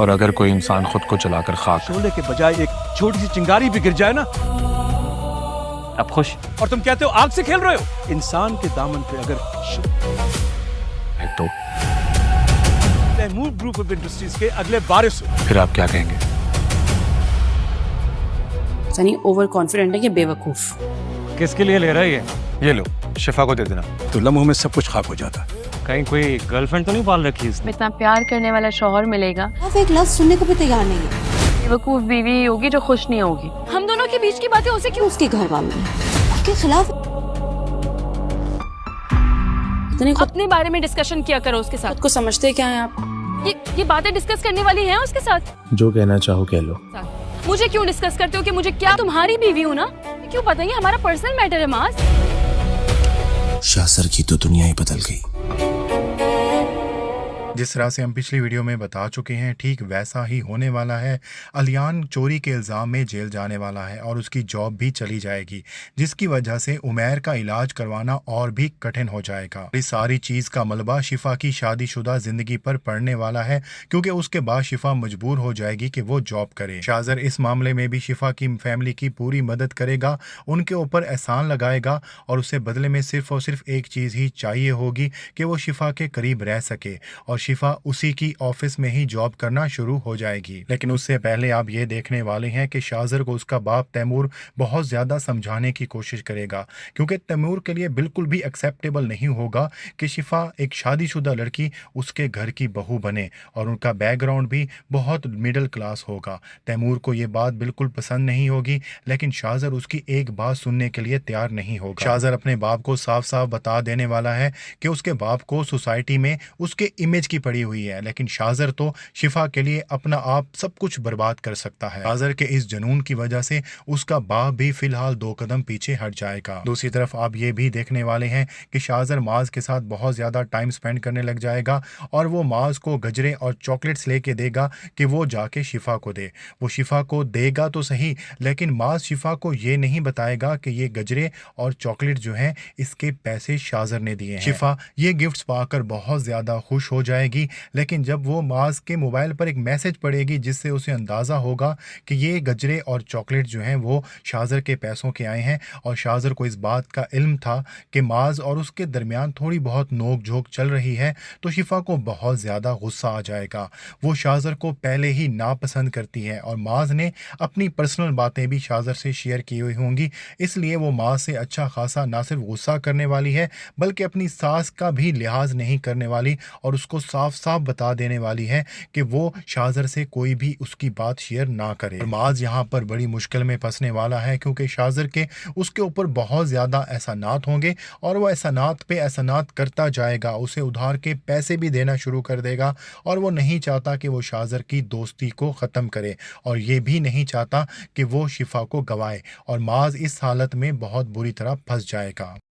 और अगर कोई इंसान खुद को जलाकर खाक शोले के बजाय एक छोटी सी चिंगारी भी गिर जाए ना, अब खुश? और तुम कहते हो आग से खेल रहे हो। इंसान के दामन पे अगर है तो तैमूर ग्रुप ऑफ इंडस्ट्रीज के अगले वारिस हो, फिर आप क्या कहेंगे? सनी ओवर कॉन्फिडेंट है कि बेवकूफ। किसके लिए ले रहा है ये? ये लो, शिफा को दे देना। तो लम्हों में सब कुछ खाक हो जाता। कहीं कोई गर्लफ्रेंड तो नहीं पाल रखी इसने? इतना प्यार करने वाला शौहर मिलेगा, आप एक लफ्ज सुनने को भी तैयार नहीं है। बेवकूफ बीवी होगी जो खुश नहीं होगी। हम दोनों के बीच की बातें उसे क्यों? उसके घर वालों ने उसके खिलाफ इतनी खुद अपने बारे में डिस्कशन किया करो उसके साथ। को समझते क्या है आप? ये बातें डिस्कस करने वाली हैं उसके साथ? जो कहना चाहो कह लो। मुझे क्यों डिस्कस करते हो कि मुझे क्या? तुम्हारी बीवी हूँ ना, क्यों पता है हमारा पर्सनल मैटर है मास। शासर की तो दुनिया ही बदल गई। जिस तरह से हम पिछली वीडियो में बता चुके हैं, ठीक वैसा ही होने वाला है। अलियान चोरी के इल्ज़ाम में जेल जाने वाला है और उसकी जॉब भी चली जाएगी, जिसकी वजह से उमैर का इलाज करवाना और भी कठिन हो जाएगा। इस सारी चीज़ का मलबा शिफा की शादीशुदा ज़िंदगी पर पड़ने वाला है, क्योंकि उसके बाद शिफा मजबूर हो जाएगी कि वो जॉब करे। शाजर इस मामले में भी शिफा की फैमिली की पूरी मदद करेगा, उनके ऊपर एहसान लगाएगा और उसे बदले में सिर्फ और सिर्फ एक चीज़ ही चाहिए होगी कि वो शिफा के करीब रह सके और शिफा उसी की ऑफिस में ही जॉब करना शुरू हो जाएगी। लेकिन उससे पहले आप ये देखने वाले हैं कि शाजर को उसका बाप तैमूर बहुत ज़्यादा समझाने की कोशिश करेगा, क्योंकि तैमूर के लिए बिल्कुल भी एक्सेप्टेबल नहीं होगा कि शिफा एक शादीशुदा लड़की उसके घर की बहू बने और उनका बैकग्राउंड भी बहुत मिडिल क्लास होगा। तैमूर को ये बात बिल्कुल पसंद नहीं होगी, लेकिन शाजर उसकी एक बात सुनने के लिए तैयार नहीं होगा। शाजर अपने बाप को साफ साफ बता देने वाला है कि उसके बाप को सोसाइटी में उसके इमेज की पड़ी हुई है, लेकिन शाजर तो शिफा के लिए अपना आप सब कुछ बर्बाद कर सकता है। शाजर के इस जुनून की वजह से उसका बाप भी फिलहाल 2 कदम पीछे हट जाएगा। दूसरी तरफ आप ये भी देखने वाले हैं कि शाजर माज के साथ बहुत ज्यादा टाइम स्पेंड करने लग जाएगा और वो माज को गजरे और चॉकलेट्स लेके देगा कि वो जाके शिफा को दे। वो शिफा को देगा तो सही, लेकिन माज शिफा को ये नहीं बताएगा कि ये गजरे और चॉकलेट जो हैं इसके पैसे शाजर ने दिए हैं। शिफा ये गिफ्ट्स पाकर बहुत ज्यादा खुश हो जाएगी, लेकिन जब वो माज के मोबाइल पर एक मैसेज पड़ेगी जिससे उसे अंदाज़ा होगा कि ये गजरे और चॉकलेट जो हैं वो शाजर के पैसों के आए हैं और शाजर को इस बात का इल्म था कि माज और उसके दरमियान थोड़ी बहुत नोक झोंक चल रही है, तो शिफा को बहुत ज़्यादा गुस्सा आ जाएगा। वो शाजर को पहले ही नापसंद करती है और माज ने अपनी पर्सनल बातें भी शाजर से शेयर की हुई होंगी, इसलिए वो माज से अच्छा खासा ना सिर्फ गुस्सा करने वाली है बल्कि अपनी सास का भी लिहाज नहीं करने वाली और उसको साफ साफ बता देने वाली है कि वो शाजर से कोई भी उसकी बात शेयर ना करे। माज यहाँ पर बड़ी मुश्किल में फंसने वाला है, क्योंकि शाजर के उसके ऊपर बहुत ज़्यादा एहसानात होंगे और वो एहसानात पे एहसानात करता जाएगा, उसे उधार के पैसे भी देना शुरू कर देगा और वो नहीं चाहता कि वो शाजर की दोस्ती को ख़त्म करे और ये भी नहीं चाहता कि वो शिफा को गवाए और माज इस हालत में बहुत बुरी तरह फंस जाएगा।